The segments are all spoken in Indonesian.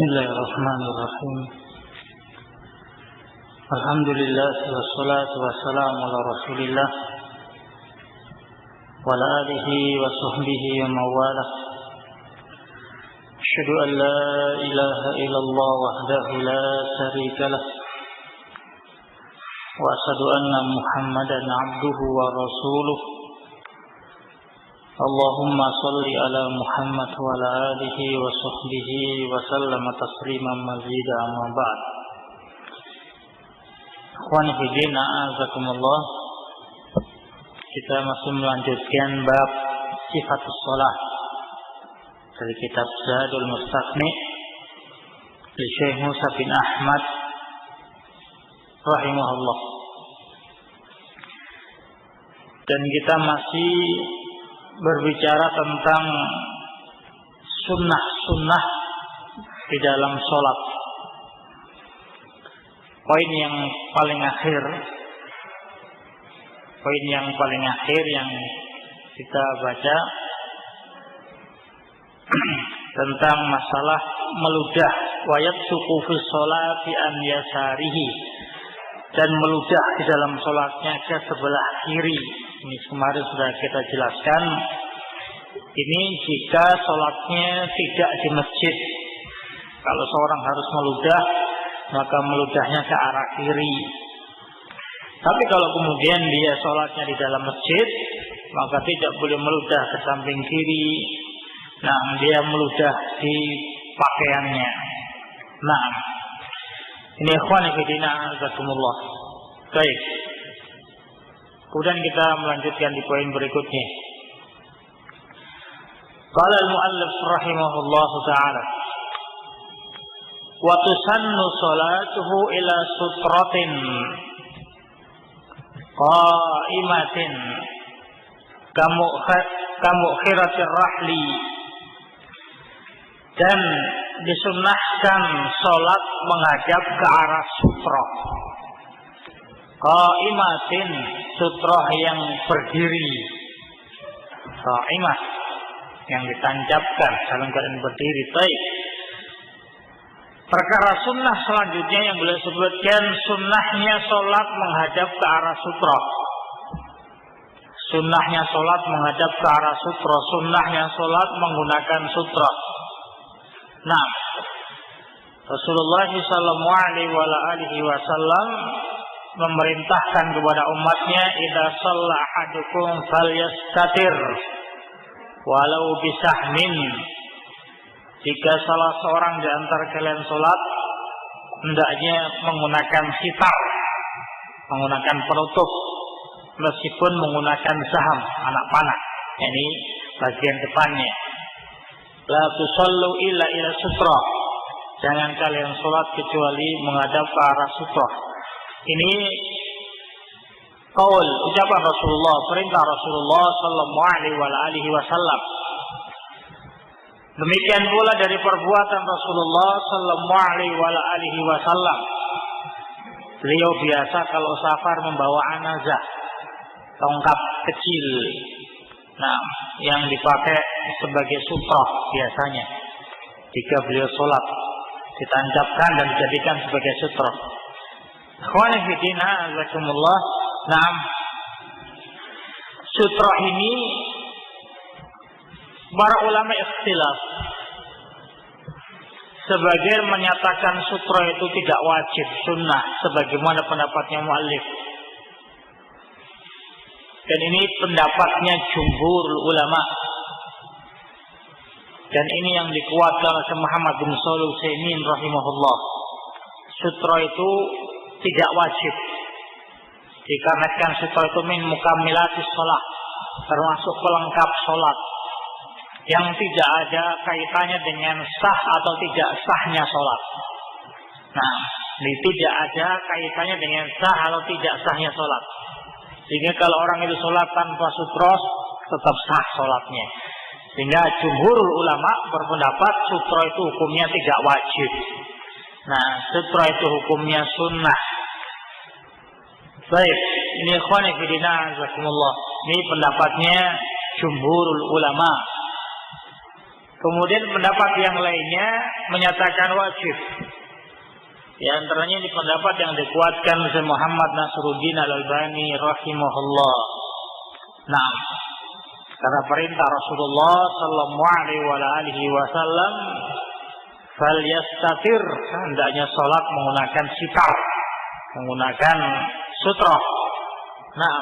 Bismillahirrahmanirrahim. Alhamdulillah wassalatu wassalamu ala Rasulillah wa ala alihi wa sahbihi wa mawalah. Asyhadu an la ilaha illallah wahdahu la syarika lah wa asyhadu anna Muhammadan abduhu wa rasuluh. Allahumma salli ala Muhammad wa ala alihi wa sahbihi wa sallama tasliman mazida amma ba'd. Ikhwani fi din, a'azakumullah. Kita masih melanjutkan bab sifatus shalah dari kitab Zadul Mustaqni dari Syekh Musa bin Ahmad rahimahullah. Dan kita masih berbicara tentang sunnah-sunnah di dalam sholat. Poin yang paling akhir yang kita baca tentang masalah meludah wayat suku fi sholati an yasarihi, dan meludah di dalam sholatnya ke sebelah kiri. Ini kemarin sudah kita jelaskan. Ini jika sholatnya tidak di masjid. Kalau seorang harus meludah, maka meludahnya ke arah kiri. Tapi kalau kemudian dia sholatnya di dalam masjid, maka tidak boleh meludah ke samping kiri. Nah, dia meludah di pakaiannya. Nah, ini ikhwan fillah azakumullah. Baik. Kemudian kita melanjutkan di poin berikutnya. Qala al-muallif rahimahullahu ta'ala, wa tusannu salatuhu ila sutratin qa'imatin kamu khiratir rahli, dan disunnahkan salat menghadap ke arah sutra. Qa'imatin, sutroh yang berdiri. Qa'imah, yang ditancapkan dalam keadaan berdiri. Baik. Perkara sunnah selanjutnya yang boleh sebutkan, sunnahnya sholat menghadap ke arah sutra. Sunnahnya sholat menghadap ke arah sutra. Sunnahnya sholat menggunakan sutra. Nah, Rasulullah SAW memerintahkan kepada umatnya, idza shalla ahadukum falyastatir walau bisahmin. Jika salah seorang di antara kalian salat, hendaknya menggunakan sitar, menggunakan penutup, meskipun menggunakan saham, anak panah, ini bagian depannya. La tusallu illa ila sutra, jangan kalian salat kecuali menghadap ke arah sutra. Ini qaul, ucapan Rasulullah, perintah Rasulullah sallallahu alaihi wasallam. Demikian pula dari perbuatan Rasulullah sallallahu alaihi wasallam. Beliau biasa kalau safar membawa anazah, tongkat kecil. Nah, yang dipakai sebagai sutra biasanya jika beliau sholat, ditancapkan dan dijadikan sebagai sutra. Ikhwani fi din, azakumullah. Nah, sutra ini para ulama ikhtilaf. Sebagian menyatakan sutra itu tidak wajib, sunnah, sebagaimana pendapatnya muallif. Dan ini pendapatnya jumhur ulama. Dan ini yang dikuatkan oleh Muhammad bin Shalih Al-Utsaimin rahimahullah. Sutra itu tidak wajib, dikarenakan sutra itu min mukammilatis shalah, termasuk pelengkap sholat, yang tidak ada kaitannya dengan sah atau tidak sahnya sholat. Nah, ini tidak ada kaitannya dengan sah atau tidak sahnya sholat. Sehingga kalau orang itu sholat tanpa sutra, tetap sah sholatnya. Sehingga jumhur ulama berpendapat sutra itu hukumnya tidak wajib. Nah, sutra itu hukumnya sunnah. Baik, ini ikhwan fillah azakumullah. Ini pendapatnya jumhurul ulama. Kemudian pendapat yang lainnya menyatakan wajib. Di antaranya ini pendapat yang dikuatkan oleh Muhammad Nasruddin Al-Albani rahimahullah. Nah, karena perintah Rasulullah sallallahu alaihi wasallam, falyastatir, hendaknya salat menggunakan sitar, menggunakan sutra. Nah,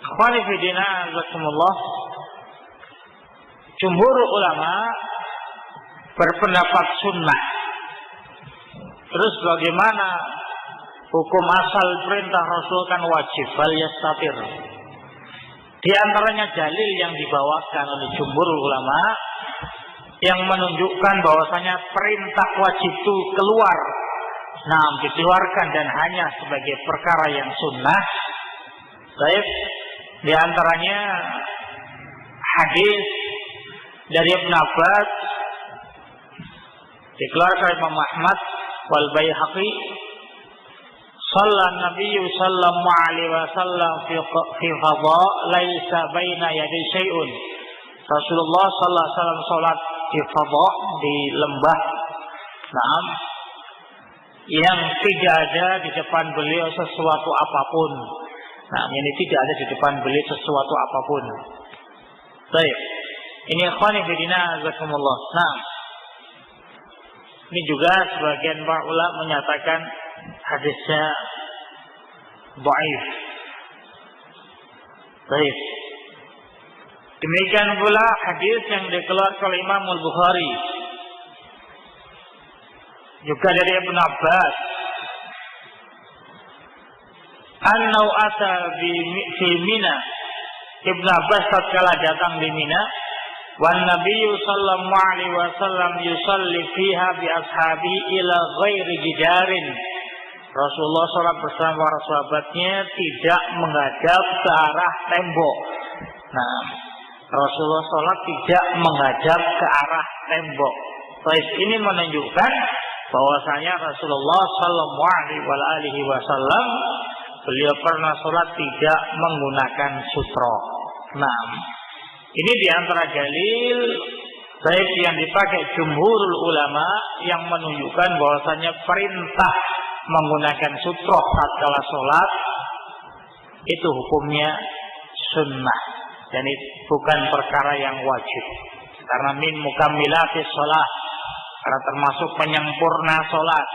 akhwani fi din azakumullah, jumhur ulama berpendapat sunnah. Terus bagaimana hukum asal perintah Rasul kan wajib, falyastatir. Di antaranya dalil yang dibawakan oleh jumhur ulama yang menunjukkan bahwasanya perintah wajib itu keluar, dikeluarkan dan hanya sebagai perkara yang sunnah. Baik, di antaranya hadis dari Ibn Abbas dikeluarkan Imam Ahmad wal Baihaqi, Sallallahu Nabi sallallahu alaihi wasallam fi qada laisa baina yadi syai'un. Rasulullah sallallahu alaihi wasallam salat di qada, di lembah, yang tidak ada di depan beliau sesuatu apapun. Ini tidak ada di depan beliau sesuatu apapun. Baik. Ini ikhwani fillah azakumullah. Ini juga sebagian para ulama menyatakan hadisnya dhaif. Baik. Demikian pula hadis yang dikeluarkan oleh Imam Al-Bukhari juga dari Ibn Abbas, annau ata fi Mina. Ibn Abbas tatkala datang di Mina, wan Nabiyyu sallallahu alaihi wasallam yusalli fiha bi ashabihi ila ghairi jidarin. Rasulullah salat bersama para sahabatnya tidak menghadap ke arah tembok. Rasulullah salat tidak menghadap ke arah tembok. Baik, ini menunjukkan bahwasanya Rasulullah sallallahu alaihi wasallam beliau pernah salat tidak menggunakan sutra. Ini di antara dalil baik yang dipakai jumhurul ulama yang menunjukkan bahwasanya perintah menggunakan sutra tatkala salat itu hukumnya sunnah, dan itu bukan perkara yang wajib. Karena min mukammilatis shalah, karena termasuk penyempurna salat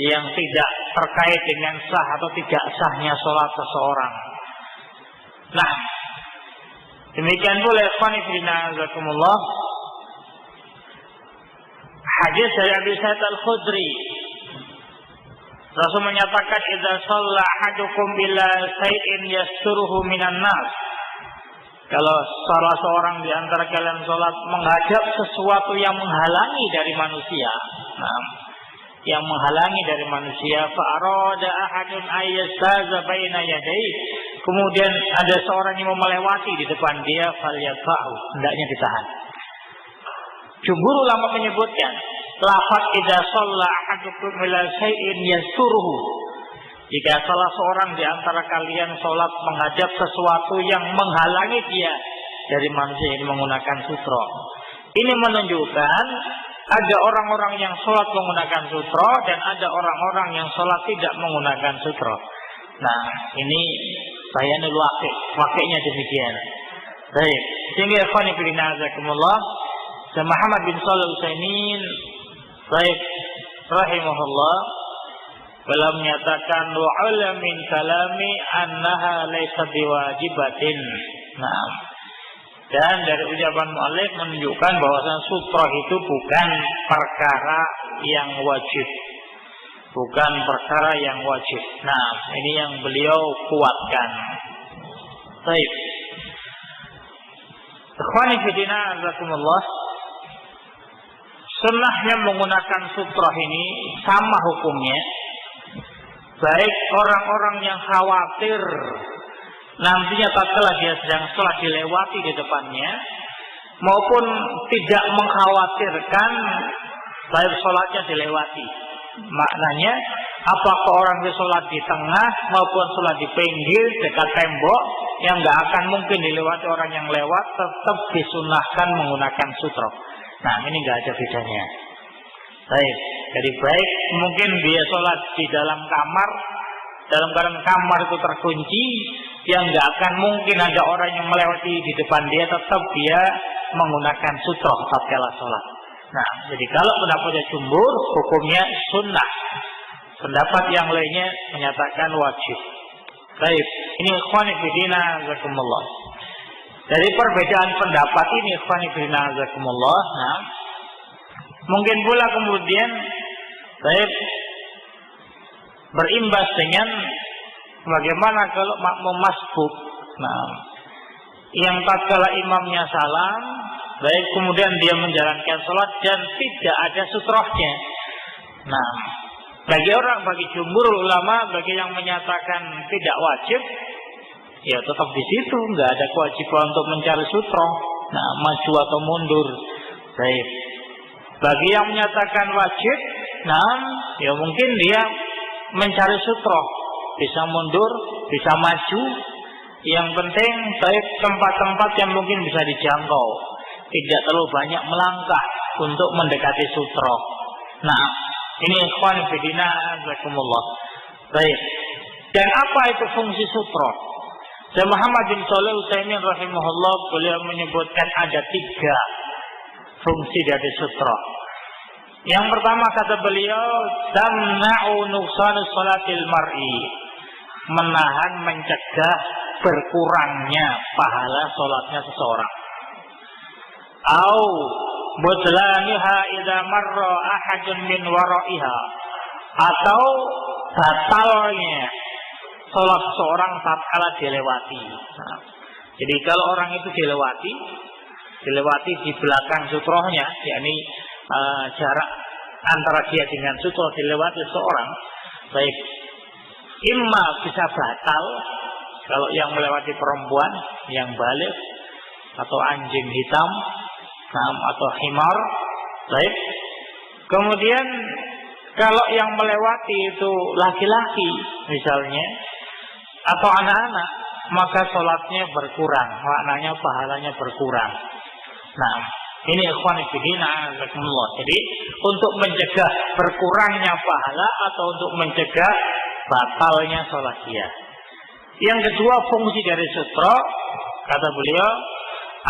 yang tidak terkait dengan sah atau tidak sahnya salat seseorang. Demikian pula ikhwan fillah jazakumullah, hadis dari Abi Sa'id Al-Khudri, Rasul menyatakan idza shalla ahadukum bila shay'in yasturuhu minan nas. Kalau salah seorang di antara kalian salat menghadap sesuatu yang menghalangi dari manusia, yang menghalangi dari manusia, fa arada ahadun ayyastaza baina yadayhi, kemudian ada seorang yang mau melewati di depan dia, falyadfa'u, hendaknya ditahan. Jumhur ulama menyebutkan lafaz idza shalla ahadukum ila syai'in yasturuhu, jika salah seorang di antara kalian salat menghadap sesuatu yang menghalangi dia dari manusia yang menggunakan sutra. Ini menunjukkan ada orang-orang yang salat menggunakan sutra dan ada orang-orang yang salat tidak menggunakan sutra. Ini bayanul wakilnya demikian. Baik, sehingga ikhwan fillah jazakumullah, Muhammad bin Shalih Al-Utsaimin baik rahimahullah beliau menyatakan wa min kalami annaha laysat biwajibatin. Dan dari ucapan mu'allif menunjukkan bahwasanya sutra itu bukan perkara yang wajib. Bukan perkara yang wajib. Ini yang beliau kuatkan. Baik. Ikhwani fillah azakumullah, sunnahnya menggunakan sutra ini sama hukumnya. Baik orang-orang yang khawatir nantinya tatkala dia sedang salat dilewati di depannya, maupun tidak mengkhawatirkan baik salatnya dilewati. Maknanya apakah orang yang salat di tengah maupun salat di pinggir dekat tembok, yang nggak akan mungkin dilewati orang yang lewat, tetap disunahkan menggunakan sutro. Nah, ini nggak ada bedanya. Baik, jadi baik mungkin dia sholat di dalam kamar, dalam keadaan kamar itu terkunci, yang nggak akan mungkin ada orang yang melewati di depan dia, tetap dia menggunakan sutro tatkala sholat. Nah, jadi kalau pendapatnya jumhur, hukumnya sunnah. Pendapat yang lainnya menyatakan wajib. Baik, ini ikhwan fillah jazakumullah. Dari perbedaan pendapat ini ikhwan fillah jazakumullah, nah, mungkin pula kemudian baik berimbas dengan bagaimana kalau makmum masbuk. Nah, yang tatkala imamnya salam, baik kemudian dia menjalankan sholat dan tidak ada sutrohnya. Nah, bagi jumhur ulama, bagi yang menyatakan tidak wajib, ya tetap di situ, nggak ada kewajiban untuk mencari sutro. Nah, maju atau mundur. Baik. Bagi yang menyatakan wajib, nah, ya mungkin dia mencari sutro, bisa mundur, bisa maju. Yang penting baik tempat-tempat yang mungkin bisa dijangkau, tidak terlalu banyak melangkah untuk mendekati sutro. Nah, ini ikhwan fillah jazakumullah. Baik. Dan apa itu fungsi sutro? Syekh Muhammad bin Shalih Al-Utsaimin rahimahullah beliau menyebutkan ada 3 fungsi dari sutro. Yang pertama kata beliau, tamna'u nuqsan salatil mar'i, menahan, mencegah berkurangnya pahala salatnya seseorang. Au budlaniha idza marra ahadun min wara'iha, atau batalnya salat seorang tatkala dilewati. Nah, jadi kalau orang itu dilewati di belakang sutrohnya, yakni jarak antara dia dengan sutro dilewati seorang, baik imma bisa batal kalau yang melewati perempuan yang balik atau anjing hitam, atau himar, baik. Kemudian kalau yang melewati itu laki-laki misalnya atau anak-anak, maka sholatnya berkurang, maknanya pahalanya berkurang. Nah, ini ikhwan fillah jazakumullah. Jadi untuk mencegah berkurangnya pahala atau untuk mencegah batalnya sholat dia. Yang kedua fungsi dari sutro, kata beliau,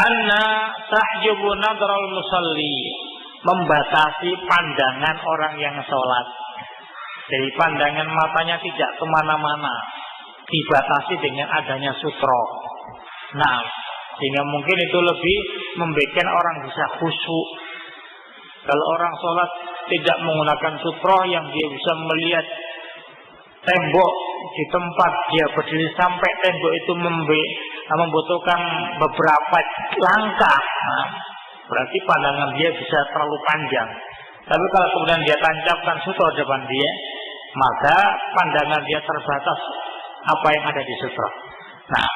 anna tahjubu nadral musalli, membatasi pandangan orang yang sholat. Jadi pandangan matanya tidak kemana-mana, dibatasi dengan adanya sutro. Nah, sehingga mungkin itu lebih membuat orang bisa khusyuk. Kalau orang sholat tidak menggunakan sutro yang dia bisa melihat tembok di tempat dia berdiri sampai tembok itu membutuhkan beberapa langkah, nah, berarti pandangan dia bisa terlalu panjang. Tapi kalau kemudian dia tancapkan sutro depan dia, maka pandangan dia terbatas apa yang ada di sutro. Nah,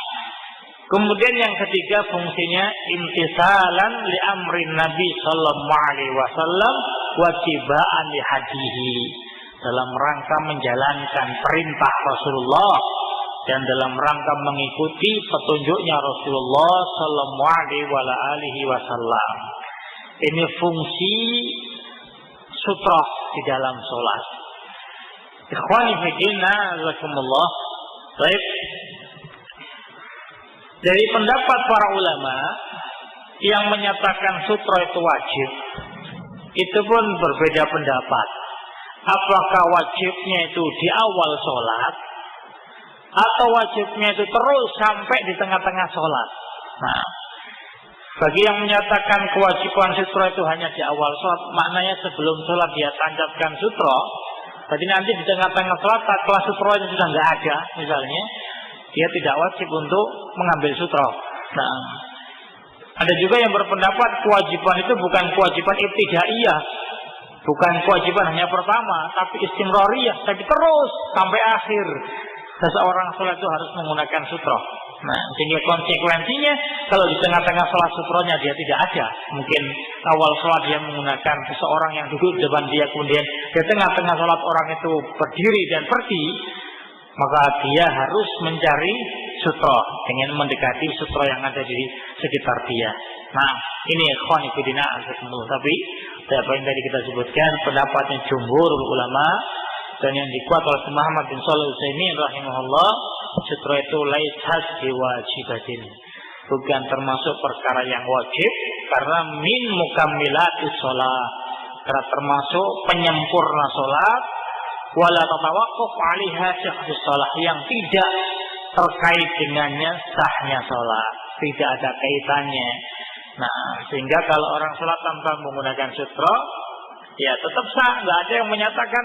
kemudian yang ketiga fungsinya imtisalan li amrin Nabi sallallahu alaihi wasallam wa tibaan li hadihi, dalam rangka menjalankan perintah Rasulullah dan dalam rangka mengikuti petunjuknya Rasulullah sallallahu alaihi wasallam. Ini fungsi sutroh di dalam sholat. Ikhwani fillah jazakumullah. Baik. Dari pendapat para ulama yang menyatakan sutro itu wajib, itu pun berbeda pendapat. Apakah wajibnya itu di awal sholat atau wajibnya itu terus sampai di tengah-tengah sholat. Nah, bagi yang menyatakan kewajiban sutro itu hanya di awal sholat, maknanya sebelum sholat dia tancapkan sutro, berarti nanti di tengah-tengah sholat kelas sutro itu sudah nggak ada misalnya, dia tidak wajib untuk mengambil sutro. Nah, ada juga yang berpendapat kewajiban itu bukan kewajiban ibtidaiyah, bukan kewajiban hanya pertama, tapi istimrariyah, tapi terus sampai akhir seseorang sholat itu harus menggunakan sutro. Nah, sehingga konsekuensinya kalau di tengah-tengah sholat sutronya dia tidak ada, mungkin awal sholat dia menggunakan seseorang yang duduk di depan dia, kemudian di tengah-tengah sholat orang itu berdiri dan pergi, maka dia harus mencari sutra, dengan mendekati sutra yang ada di sekitar dia. Nah, ini ikhwan fillah azakumullah. Tapi apa yang tadi kita sebutkan pendapatnya jumhur ulama dan yang dikuat oleh Muhammad bin Shalih Al-Utsaimin rahimahullah, sutra itu laisat biwajibatin, bukan termasuk perkara yang wajib, karena min mukammilatis shalah, karena termasuk penyempurna salat, wala tatawaqquf 'alaiha sihhatus shalah, yang tidak terkait dengannya sahnya salat, tidak ada kaitannya. Nah, sehingga kalau orang salat tanpa menggunakan sutra, ya tetap sah, nggak ada yang menyatakan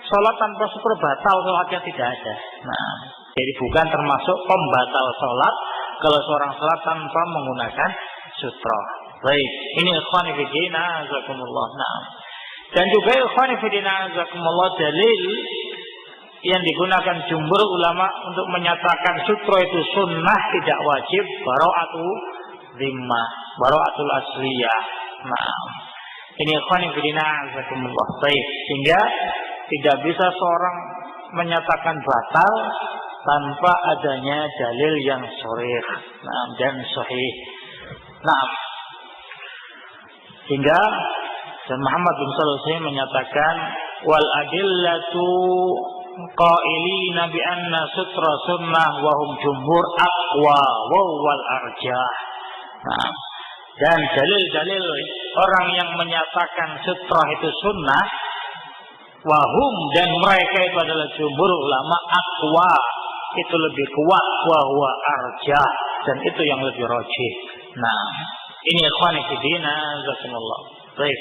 salat tanpa sutra batal, salatnya tidak ada. Nah, jadi bukan termasuk pembatal salat kalau seorang salat tanpa menggunakan sutra. Baik, ini ikhwan fillah azakumullah. Nah, dan juga ikhwan fillah azakumullah, dalil yang digunakan jumhur ulama untuk menyatakan sutra itu sunnah tidak wajib, bara'atu zimmah, bara'atul asliyah. Nah, ini ikhwan fillah azakumullah. Baik, sehingga tidak bisa seorang menyatakan batal tanpa adanya dalil yang sharih, nah, dan sahih. Nah, hingga Muhammad bin Shalih Al-Utsaimin menyatakan wal adillatu qailina bi anna sutra sunnah wa hum jumhur aqwa wa wal arjah. Nah, dan dalil-dalil orang yang menyatakan sutra itu sunnah, wahum, dan mereka itu adalah jumhur ulama, aqwa, itu lebih kuat, wa huwa arjah, dan itu yang lebih rajih. Nah, ini ikhwan fillah jazakumullah. Baik.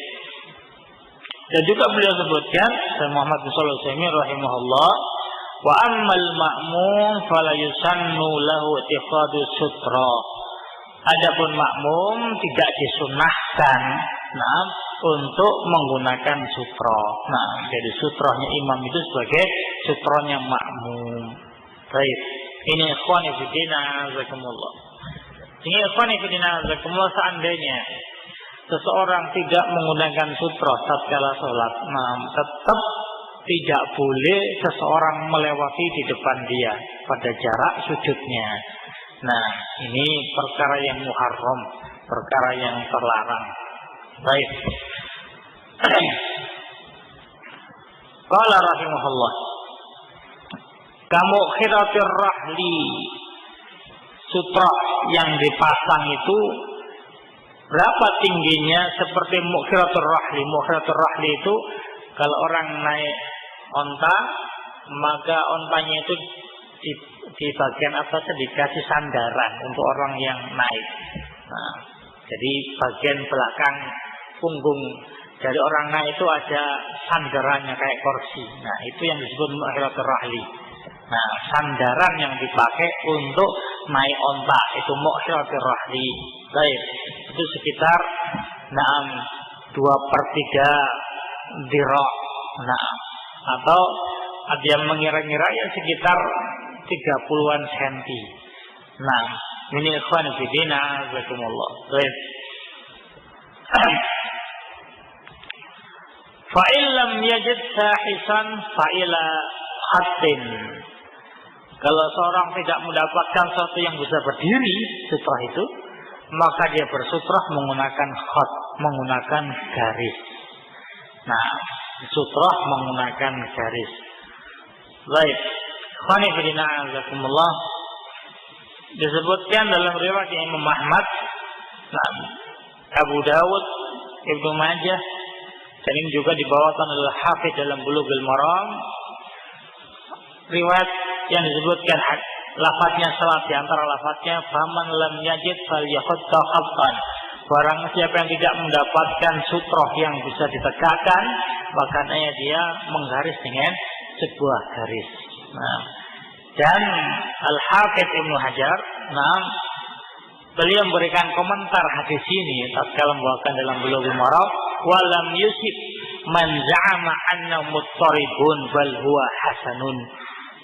Dan juga beliau sebutkan, Muhammad bin Shalih Al-Utsaimin rahimahullah, wa ammal ma'mum fala yusannu lahu ittikhadu sutra. Adapun makmum tidak disunnahkan, nah, untuk menggunakan sutra. Nah, jadi sutranya imam itu sebagai sutranya makmum. Baik, ini ikhwan fillah jazakumullah. Ini ikhwan fillah jazakumullah, seandainya seseorang tidak menggunakan sutra tatkala salat, nah, tetap tidak boleh seseorang melewati di depan dia pada jarak sujudnya. Nah, ini perkara yang muharram, perkara yang terlarang. Baik. Qala rahimahullah, kamu khiratir rahli, sutra yang dipasang itu berapa tingginya seperti mukhiratur rahli. Mukhiratur rahli itu kalau orang naik onta, maka ontanya itu di bagian atasnya dikasih sandaran untuk orang yang naik. Nah, jadi bagian belakang punggung dari orang naik itu ada sandarannya kayak kursi. Nah, itu yang disebut mukhiratur rahli. Nah, sandaran yang dipakai untuk naik onta itu mukhiratur rahli. Baik, itu sekitar 2/3 dhira'. Nah, atau ada yang mengira-ngira ya sekitar 30-an senti. Nah, ini ikhwan fillah jazakumullah. Baik. Fa illam yajid sahisan fa ila khatin. Kalau seorang tidak mendapatkan sesuatu yang bisa berdiri sutra itu, maka dia bersutrah menggunakan khat, menggunakan garis. Nah, sutrah menggunakan garis. Baik, khani fillah azakumullah, disebutkan dalam riwayat Imam Ahmad, Abu Dawud, Ibnu Majah, dan ini juga dibawakan oleh Hafidz dalam Bulughul Maram, riwayat yang disebutkan lafadznya salat, di antara lafadznya faman lam yajid falyakhutta khattan. Barang siapa yang tidak mendapatkan sutroh yang bisa ditegakkan, maka dia menggaris dengan sebuah garis. Nah, dan Al-Hafidz Ibnu Hajar, beliau memberikan komentar hadis ini tatkala membawakan dalam Bulughul Maram, walam yusib man za'ama anna muttaribun bal huwa hasanun.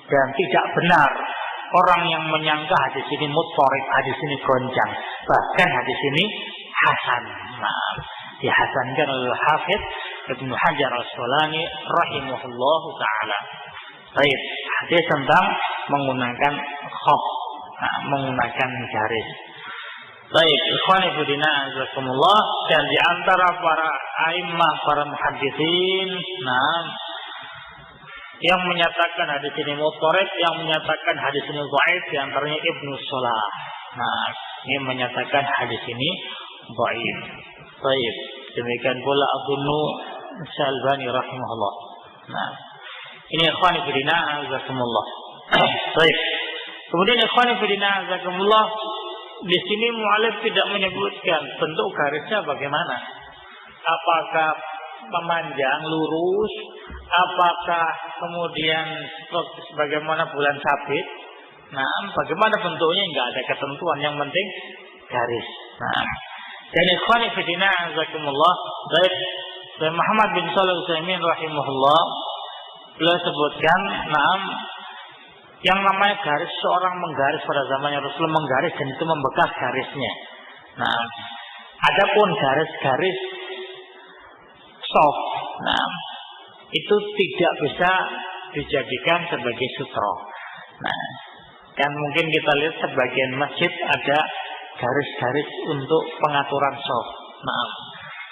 Dan tidak benar orang yang menyangka hadis ini muttarib, hadis ini goncang, bahkan hadis ini hasan. Nah, dihasankan oleh Hafidz Ibnu Hajar Al-Asqalani rahimahullahu taala. Baik, hadis tentang menggunakan khaf. menggunakan garis. Baik, ikhwan fillah azakumullah, dan di antara para a'immah, para muhadditsin, yang menyatakan hadis ini muttarib, yang menyatakan hadis ini dhaif, di antaranya Ibnu Shalah. Ini menyatakan hadis ini dhaif. Baik, demikian pula Abdunnu Syalbani rahimahullah. Ini ikhwan fillah azakumullah. Baik. Kemudian ikhwan fillah azakumullah, di sini mu'allif tidak menyebutkan bentuk garisnya bagaimana. Apakah memanjang lurus, apakah kemudian sebagaimana bulan sabit. Bagaimana bentuknya enggak ada ketentuan, yang penting garis. Dan ikhwan fillah azakumullah, baik, Muhammad bin Shalih Al-Utsaimin rahimahullah, beliau sebutkan, yang namanya garis, seorang menggaris pada zamannya Rasul menggaris dan itu membekas garisnya. Adapun garis-garis soft, itu tidak bisa dijadikan sebagai sutra. Kan mungkin kita lihat sebagian masjid ada garis-garis untuk pengaturan soft.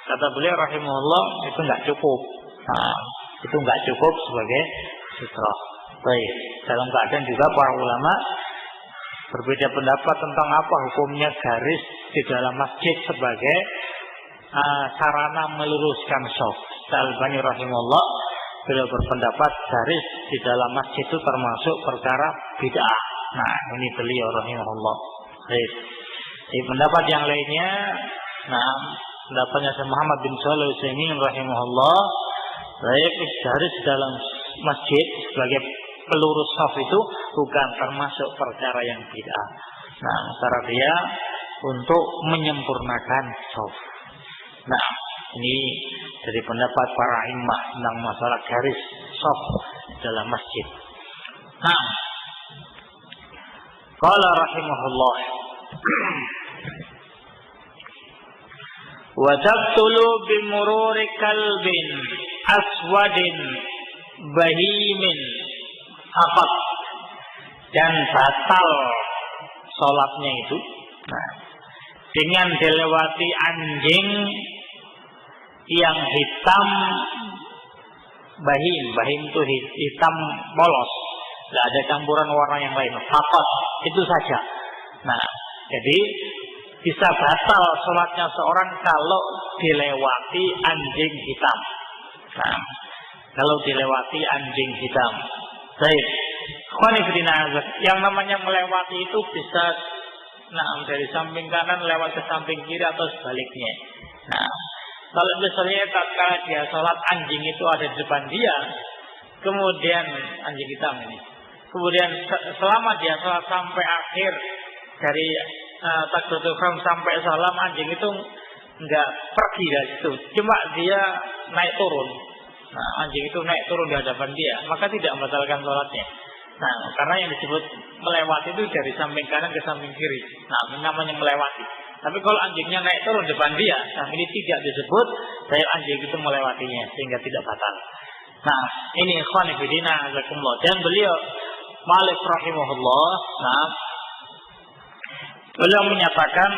Kata beliau rahimahullah, itu enggak cukup. Itu enggak cukup sebagai sutra. Baik, dalam keadaan juga para ulama berbeda pendapat tentang apa hukumnya garis di dalam masjid sebagai sarana meluruskan shaf. Al-Albani rahimahullah, beliau berpendapat garis di dalam masjid itu termasuk perkara bid'ah. Ini beliau rahimahullah. Baik. Di pendapat yang lainnya, pendapatnya Muhammad bin Shalih Al-Utsaimin rahimahullah, baik, garis dalam masjid sebagai pelurus shaf itu bukan termasuk perkara yang bid'ah. Cara dia untuk menyempurnakan shaf. Ini dari pendapat para imam tentang masalah garis shaf dalam masjid. Qala rahimahullah, wa tabtulu bimururi kalbin aswadin bahimin afat, dan batal sholatnya itu dengan dilewati anjing yang hitam bahim. Bahim itu hitam polos, tidak ada campuran warna yang lain. Afat, itu saja. Jadi bisa batal sholatnya seorang kalau dilewati anjing hitam. Kalau dilewati anjing hitam. Baik, yang namanya melewati itu bisa dari samping kanan lewat ke samping kiri atau sebaliknya. Kalau misalnya tatkala dia sholat, anjing itu ada di depan dia, kemudian anjing hitam ini, kemudian selama dia sholat sampai akhir dari takbiratul ihram sampai salam, anjing itu enggak pergi dari situ, cuma dia naik turun. Anjing itu naik turun di hadapan dia, maka tidak membatalkan sholatnya. Karena yang disebut melewati itu dari samping kanan ke samping kiri. Ini namanya melewati. Tapi kalau anjingnya naik turun depan dia, ini tidak disebut dari anjing itu melewatinya, sehingga tidak batal. Ini ikhwan fillah azakumullah. Dan beliau Malik rahimahullah, beliau menyatakan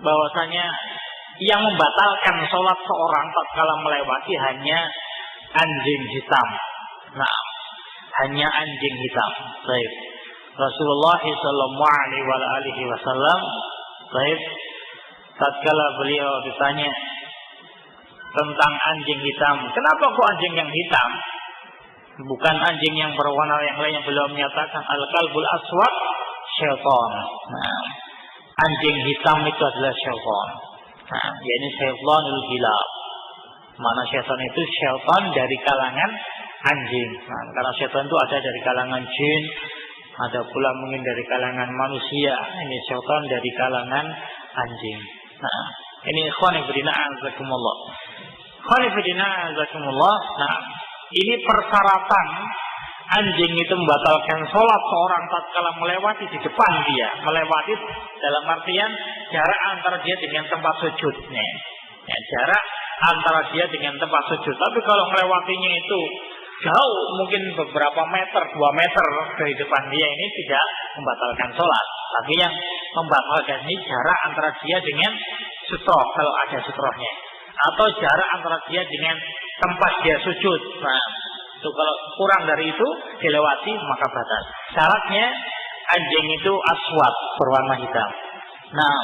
bahwasanya yang membatalkan sholat seorang tatkala melewati hanya anjing hitam. Hanya anjing hitam. Baik. Rasulullah sallallahu alaihi wasallam, baik, tatkala beliau ditanya tentang anjing hitam, kenapa kok anjing yang hitam? Bukan anjing yang berwarna yang lain, yang beliau menyatakan al-kalbul aswad syaitan. Anjing hitam itu adalah syaitan. Yakni syaitanul hilab. Mana syaitan itu syaitan dari kalangan anjing. Karena syaitan itu ada dari kalangan jin, ada pula mungkin dari kalangan manusia. Ini syaitan dari kalangan anjing. Ini ikhwan fillah azakumullah. Ikhwan fillah azakumullah. Ini persyaratan anjing itu membatalkan sholat seorang tatkala melewati di depan dia. Melewati dalam artian jarak antara dia dengan tempat sujudnya. Jarak antara dia dengan tempat sujud. Tapi kalau melewatinya itu jauh, mungkin beberapa meter, 2 meter dari depan dia, ini tidak membatalkan sholat. Tapi yang membatalkan ini jarak antara dia dengan sutroh kalau ada sutrohnya, atau jarak antara dia dengan tempat dia sujud. Nah, itu kalau kurang dari itu dilewati maka batal. Syaratnya anjing itu aswad, berwarna hitam. Nah,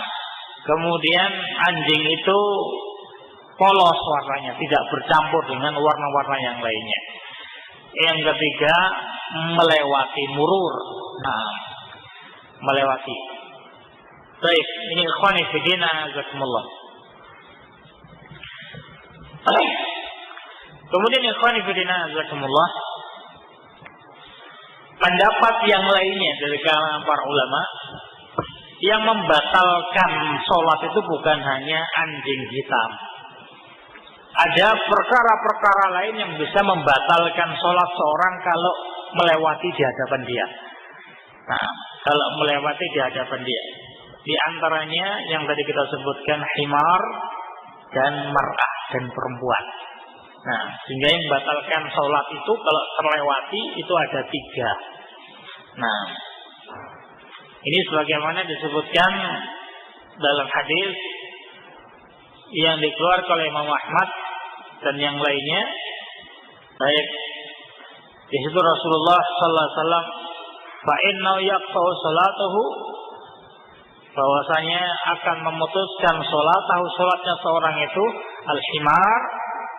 kemudian anjing itu polos warnanya, tidak bercampur dengan warna-warna yang lainnya. Yang ketiga, melewati murur. Nah, melewati. Baik, ini ikhwani fillah jazakumullah. Kemudian ikhwani fillah jazakumullah, pendapat yang lainnya dari kalangan para ulama yang membatalkan sholat itu bukan hanya anjing hitam. Ada perkara-perkara lain yang bisa membatalkan sholat seorang kalau melewati di hadapan dia. Nah, kalau melewati di hadapan dia, di antaranya yang tadi kita sebutkan himar dan mar'ah dan perempuan. Nah, sehingga yang membatalkan sholat itu kalau terlewati itu ada 3. Nah, ini sebagaimana disebutkan dalam hadis yang dikeluarkan oleh Imam Ahmad dan yang lainnya. Baik, di situ Rasulullah sallallahu alaihi wasallam fa inna yaqta'u salatahu, bahwasanya akan memutuskan sholatnya seorang itu al-himar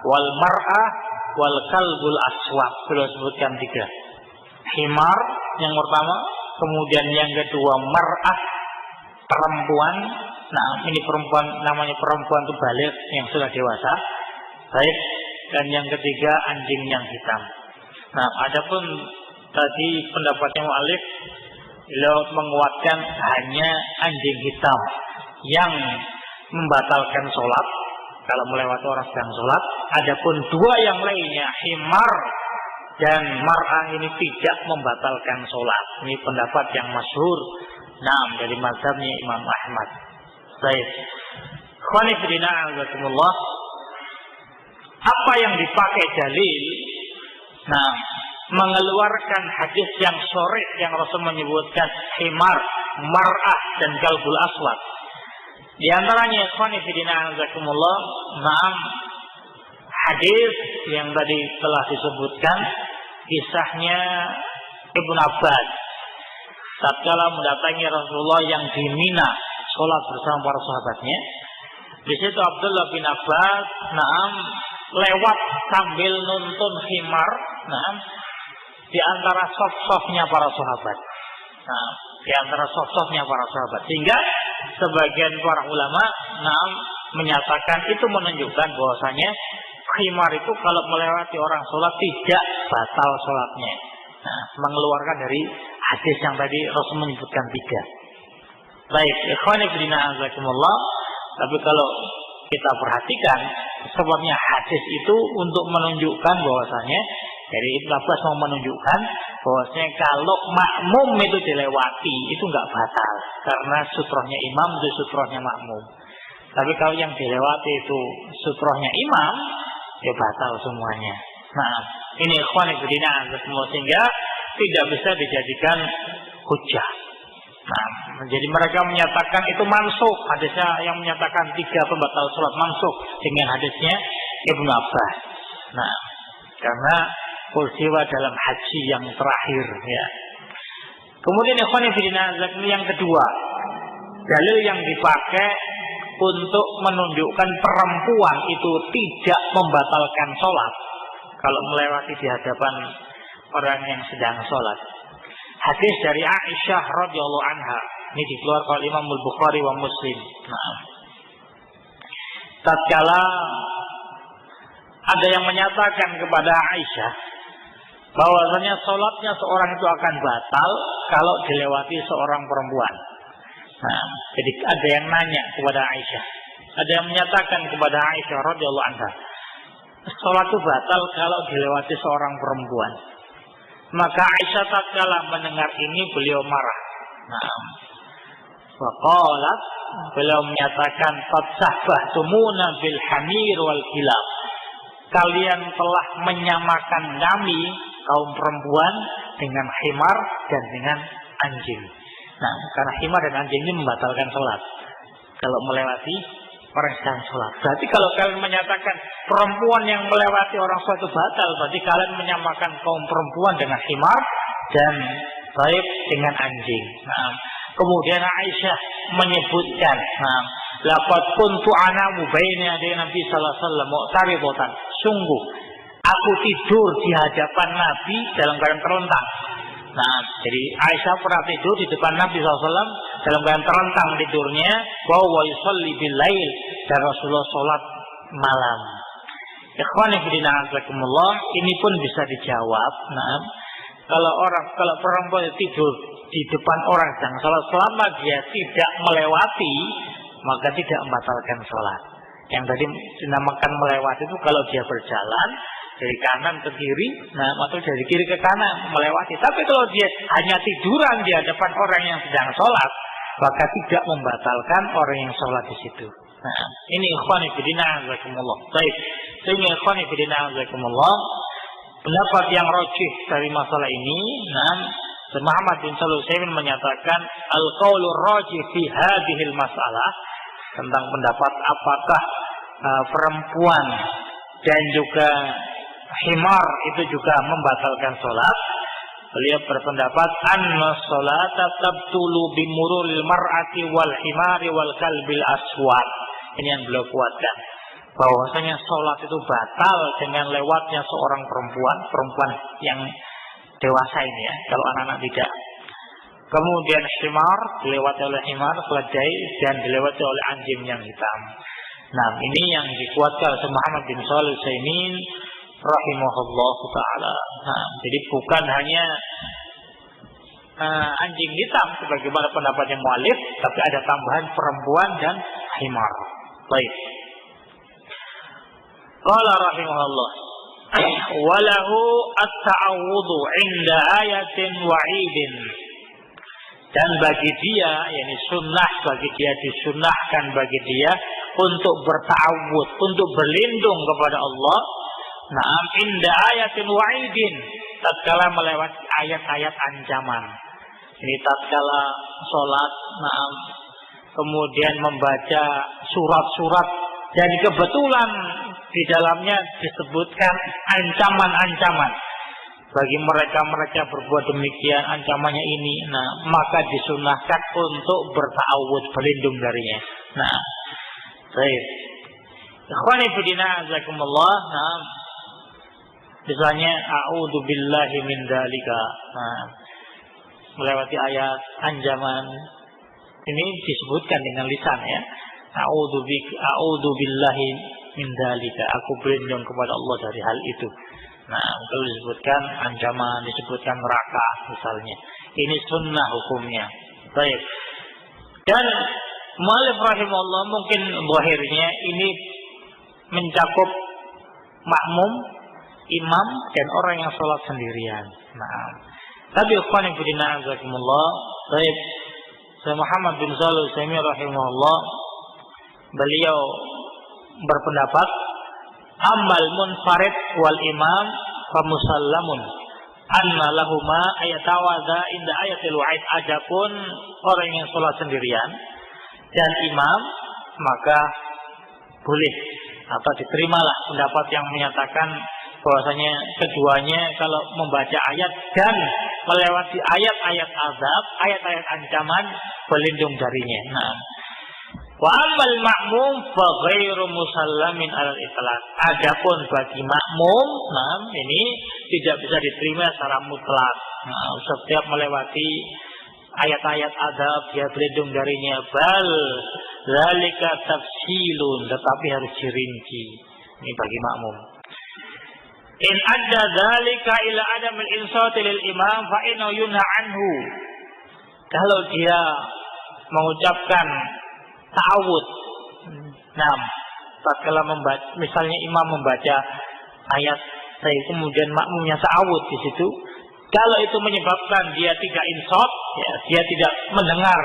wal mar'ah wal kalbul aswad. Beliau sebutkan 3. Himar yang pertama, kemudian yang kedua mar'ah, perempuan. Nah, ini perempuan, namanya perempuan itu baligh yang sudah dewasa. Baik, dan yang ketiga anjing yang hitam. Nah, adapun tadi pendapatnya mu'allif, beliau menguatkan hanya anjing hitam yang membatalkan sholat kalau melewati orang sedang sholat. Adapun 2 yang lainnya, himar dan mar'ah, ini tidak membatalkan sholat. Ini pendapat yang masyhur, nah, dari mazhabnya Imam Ahmad. Baik, khani fillah azakumullah, apa yang dipakai dalil, nah, mengeluarkan hadis yang sharih yang Rasul menyebutkan himar, mar'ah dan kalbul aswad. Di antaranya khani fillah azakumullah, nah, hadis yang tadi telah disebutkan, kisahnya Ibnu Abbas tatkala mendatangi Rasulullah yang di Mina sholat bersama para sahabatnya. Di situ Abdullah bin Abbas, naam, lewat sambil nuntun himar, naam, di antara sof-sofnya para sahabat. Nah, di antara sof-sofnya para sahabat, sehingga sebagian para ulama, naam, menyatakan itu menunjukkan bahwasanya himar itu kalau melewati orang sholat tidak batal sholatnya. Nah, mengeluarkan dari hadis yang tadi Rasul menyebutkan 3. Baik, ikhwani fillah azakumullah. Tapi kalau kita perhatikan, sebabnya hadis itu untuk menunjukkan bahwasanya, dari Ibnu Abbas mau menunjukkan bahwasanya kalau makmum itu dilewati itu enggak batal, karena sutrohnya imam itu sutrohnya makmum. Tapi kalau yang dilewati itu sutrohnya imam, ya batal semuanya. Nah, ini ikhwan fillah azakumullah, sehingga tidak bisa dijadikan hujjah. Nah, jadi mereka menyatakan itu mansukh, hadisnya yang menyatakan 3 pembatal sholat mansukh dengan hadisnya Ibnu Abbas. Nah, karena peristiwa dalam haji yang terakhir, ya. Kemudian ikhwan fillah azakumullah, yang kedua, dalil yang dipakai untuk menunjukkan perempuan itu tidak membatalkan sholat kalau melewati di hadapan orang yang sedang sholat. Hadis dari Aisyah radhiyallahu anha, ini dikeluarkan oleh Imam Al-Bukhari wa Muslim. Nah, tatkala ada yang menyatakan kepada Aisyah bahwasanya sholatnya seorang itu akan batal kalau dilewati seorang perempuan. Nah, jadi ada yang nanya kepada Aisyah, ada yang menyatakan kepada Aisyah radhiyallahu anha, sholat itu batal kalau dilewati seorang perempuan. Maka Aisyah tatkala mendengar ini beliau marah. Nah, waqalat, beliau menyatakan qad sahbahtumuna bil hamir wal kilab. Kalian telah menyamakan kami kaum perempuan dengan himar dan dengan anjing. Nah, karena himar dan anjing ini membatalkan sholat. Kalau melewati orang sedang sholat. Berarti kalau kalian menyatakan perempuan yang melewati orang sholat itu batal, berarti kalian menyamakan kaum perempuan dengan himar dan baik dengan anjing. Nah, kemudian Aisyah menyebutkan, laqad kuntu anamu baina yaday Nabi sallallahu alaihi wasallam mu'taridatan. Sungguh aku tidur di hadapan Nabi dalam keadaan terlentang. Nah, jadi Aisyah pernah tidur di depan Nabi SAW dalam keadaan terlentang tidurnya, wa yusalli bil lail, dan Rasulullah sholat malam. Ikhwani fillah azakumullah, ini pun bisa dijawab. Nah, kalau perempuan tidur di depan orang sedang sholat, selama dia tidak melewati, maka tidak membatalkan sholat. Yang tadi dinamakan melewati itu kalau dia berjalan dari kanan ke kiri, atau dari kiri ke kanan melewati. Tapi kalau dia hanya tiduran di hadapan orang yang sedang sholat, maka tidak membatalkan orang yang sholat di situ. Nah, ini ikhwani fillah azakumullah. Baik, sehingga ikhwani fillah azakumullah, pendapat yang rajih dari masalah ini, Muhammad bin Shalih Al-Utsaimin menyatakan al-qaulur rajih fi hadhil masalah, tentang pendapat apakah perempuan dan juga himar itu juga membatalkan sholat. Beliau berpendapat anna sholata tabtulu bimururil mar'ati wal himari wal kalbil aswad. Ini yang beliau kuatkan, bahwasanya sholat itu batal dengan lewatnya seorang perempuan yang dewasa ini ya, kalau anak-anak tidak. Kemudian himar, dilewati oleh himar, keledai, dan dilewati oleh anjing yang hitam. Nah, ini yang dikuatkan oleh Muhammad bin Shalih Al-Utsaimin rahimahullah ta'ala. Nah, jadi bukan hanya anjing hitam sebagaimana pendapatnya mu'allif, tapi ada tambahan perempuan dan himar. Baik. Qala rahimahullah, walahu at-ta'awudhu 'inda ayatin wa'idin. Dan bagi dia, yakni sunnah bagi dia, disunnahkan bagi dia untuk berta'awud, untuk berlindung kepada Allah. Naam, inda ayatin wa'idin, tatkala melewati ayat-ayat ancaman. Ini tatkala sholat, kemudian membaca surat-surat, dan kebetulan di dalamnya disebutkan ancaman-ancaman. Bagi mereka berbuat demikian, ancamannya ini, maka disunahkan untuk berta'awud, berlindung darinya. Nah, baik. Ikhwani fillah azakumullah. Misalnya a'udzu billahi min dzalika. Melewati ayat ancaman ini disebutkan dengan lisan ya. A'udzu billahi min dzalika. Aku berlindung kepada Allah dari hal itu. Nah, kalau disebutkan ancaman, disebutkan neraka misalnya. Ini sunnah hukumnya. Baik. Dan mu'allif rahimahullah mungkin zahirnya ini mencakup makmum, imam, dan orang yang sholat sendirian. Nah, tapi ikhwan fillah azakumullah, baik, Syekh Muhammad bin Shalih Al-Utsaimin rahimahullah, beliau berpendapat amal munfarid wal imam fa musallamun anna lahuma ayatawadha inda ayatil wa'id. Adapun orang yang sholat sendirian dan imam, maka boleh atau diterimalah pendapat yang menyatakan bahwasanya keduanya kalau membaca ayat dan melewati ayat-ayat azab, ayat-ayat ancaman, berlindung darinya. Nah, wa amal ma'mum fa ghairu musallamin alal itlaq. Adapun bagi makmum, ini tidak bisa diterima secara mutlak. Setiap melewati ayat-ayat azab dia berlindung darinya. Bal zalika tafsilun, tetapi harus dirinci. Ini bagi makmum. In adda dzalika ila adam al-insat lil imam fa innahu yunha anhu. Kalau dia mengucapkan ta'awud, tatkala membaca, misalnya imam membaca ayat, kemudian makmumnya ta'awud di situ, kalau itu menyebabkan dia tidak insaf, ya, dia tidak mendengar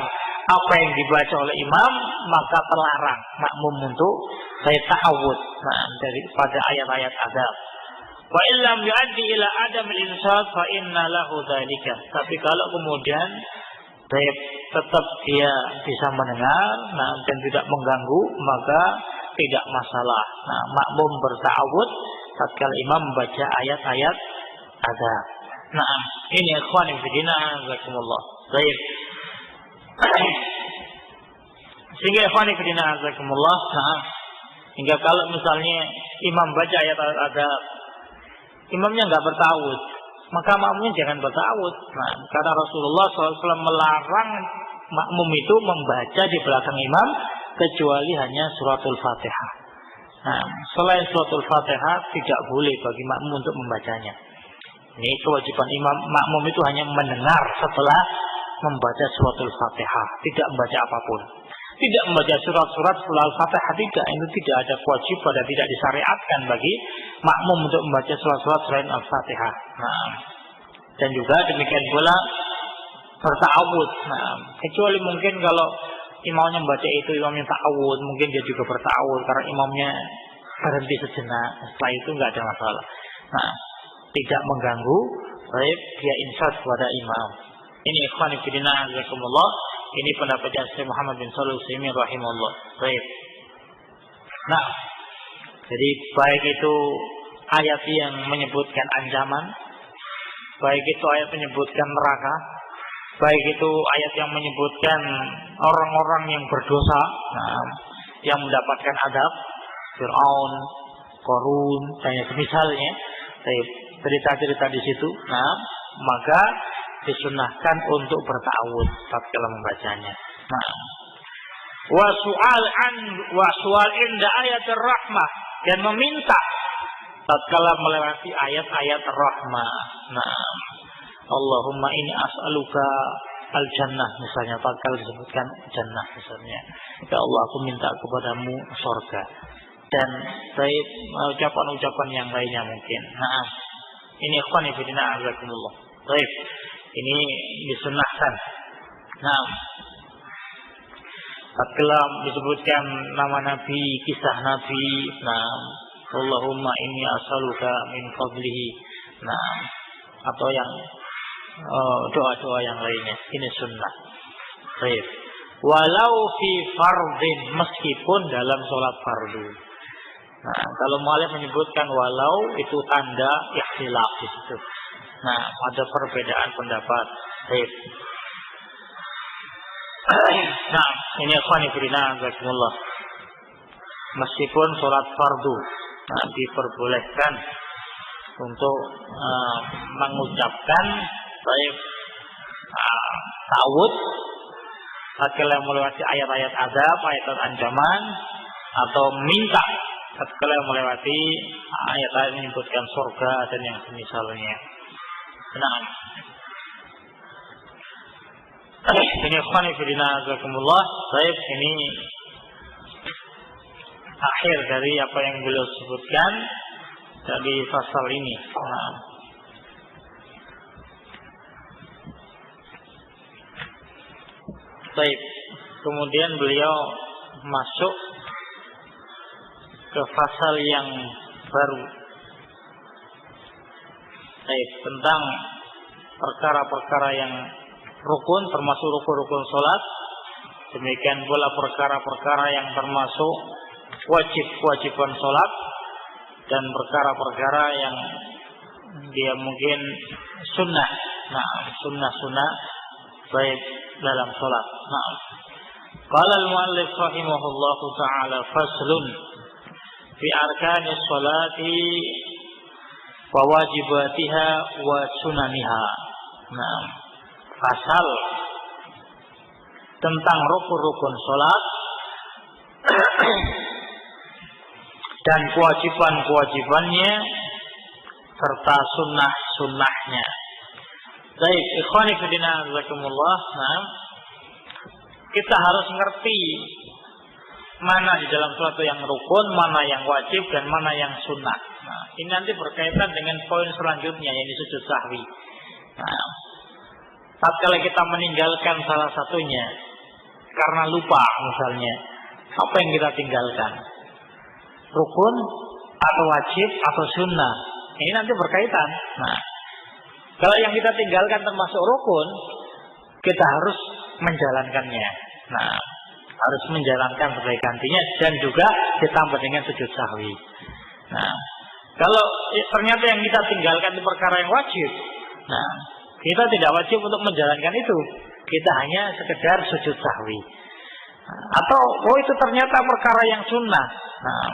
apa yang dibaca oleh imam, maka terlarang makmum untuk ta'awud daripada ayat-ayat azab. Wa illam yu'addi ila adam al-insaf fa inna lahu dzalika. Tapi kalau kemudian tetap dia bisa mendengar, dan tidak mengganggu, maka tidak masalah. Makmum berta'awud tatkala imam membaca ayat-ayat azab. Ini ikhwan fillah jazakumullah. Baik. Sehingga ikhwan fillah jazakumullah, hingga kalau misalnya imam baca ayat-ayat azab, imamnya enggak berta'awud, maka makmumnya jangan berta'awud. Karena Rasulullah SAW melarang makmum itu membaca di belakang imam kecuali hanya suratul Fatihah. Selain suratul Fatihah tidak boleh bagi makmum untuk membacanya. Ini kewajiban makmum itu hanya mendengar setelah membaca suratul Fatihah, tidak membaca apapun. Tidak membaca surat-surat setelah Al-Fatihah, tidak. Itu tidak ada kewajiban dan tidak disyariatkan bagi makmum untuk membaca surat-surat selain Al-Fatihah. Dan juga demikian pula berta'awud. Kecuali mungkin kalau imamnya membaca itu, imamnya ta'awud, mungkin dia juga berta'awud karena imamnya berhenti sejenak. Setelah itu nggak ada masalah. Tidak mengganggu, baik dia insaf kepada imam. Ini ikhwan fillah jazakumullah. Ini pendapat Syekh Muhammad bin Shalih Al-Utsaimin rahimahullah. Baik. Jadi baik itu ayat yang menyebutkan ancaman, baik itu ayat menyebutkan neraka, baik itu ayat yang menyebutkan orang-orang yang berdosa, yang mendapatkan adab, Fir'aun, Qarun, dan yang semisalnya, cerita-cerita di situ, maka disunahkan untuk berta'awud tatkala membacanya. Wa su'al inda ayatir rahmah, dan meminta tatkala melewati ayat-ayat rahmah. Allahumma inni as'aluka al-jannah, misalnya tatkala disebutkan jannah misalnya. Ya Allah, aku minta kepadamu surga. Dan baik ucapan-ucapan yang lainnya mungkin. Ini ikhwan fillah jazakumullah. Baik. Ini disunahkan. Tatkala disebutkan nama Nabi, kisah Nabi, Allahumma inni as'aluka min fadlihi, atau yang doa-doa yang lainnya. Ini sunnah. Baik. Walau fi fardin, meskipun dalam sholat fardu. Kalau mu'allif menyebutkan walau, itu tanda ikhtilaf di situ. Ada perbedaan pendapat. Baik. Ini ikhwan fillah jazakumullah. Meskipun sholat fardu, diperbolehkan untuk mengucapkan baik ta'awud tatkala melewati ayat-ayat azab, ayat-ayat ancaman, atau minta tatkala melewati ayat-ayat menyebutkan surga dan yang semisalnya. Ini ikhwan fillah jazakumullah. Baik, ini akhir dari apa yang beliau sebutkan dari pasal ini. Baik, kemudian beliau masuk ke pasal yang baru. Baik, tentang perkara-perkara yang rukun, termasuk rukun-rukun sholat. Demikian pula perkara-perkara yang termasuk wajib-kewajiban sholat, dan perkara-perkara yang dia mungkin sunnah, sunnah-sunnah baik dalam sholat. Qala al-muallif rahimahullahu ta'ala faslun fi arkanis sholati wa wajibatiha wa sunaniha. Pasal tentang rukun-rukun sholat dan kewajiban-kewajibannya serta sunnah-sunnahnya. Baik, ikhwani fillah jazakumullah. Kita harus ngerti mana di dalam suatu yang rukun, mana yang wajib, dan mana yang sunnah. Ini nanti berkaitan dengan poin selanjutnya, yaitu sujud sahwi. Tatkala kita meninggalkan salah satunya karena lupa misalnya, apa yang kita tinggalkan? Rukun atau wajib atau sunnah? Ini nanti berkaitan. Kalau yang kita tinggalkan termasuk rukun, kita harus menjalankannya. Nah, harus menjalankan sebagai gantinya dan juga ditambah dengan sujud sahwi. Nah, kalau ternyata yang kita tinggalkan itu perkara yang wajib, nah kita tidak wajib untuk menjalankan itu. Kita hanya sekedar sujud sahwi. Atau itu ternyata perkara yang sunnah. Nah,